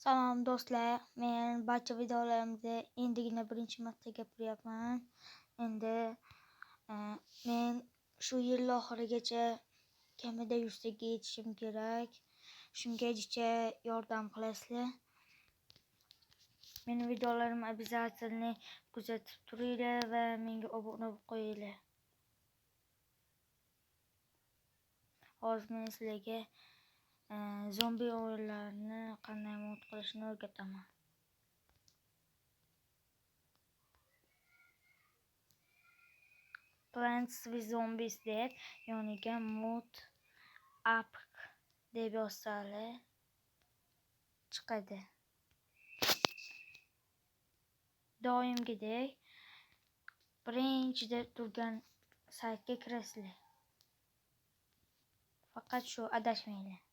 Salom do'stlar, men barcha videolarimda endigina birinchi marta gapiryapman. Endi men shu yil oxirigacha kamida 100 taga yetishim kerak. Shungacha yordam qilasizlar. Meni videolarim обязательно kuzatib turinglar va menga obuna bo'lib qo'yinglar. Hozir men sizlarga zombi o'yinlarini qanday mod qilishni o'rgataman. Plants with Zombies deb yoniga mod app deb yozsalar chiqadi. Doimgidek birinchida turgan saytga kirasizlar. Faqat shu adashmanglar.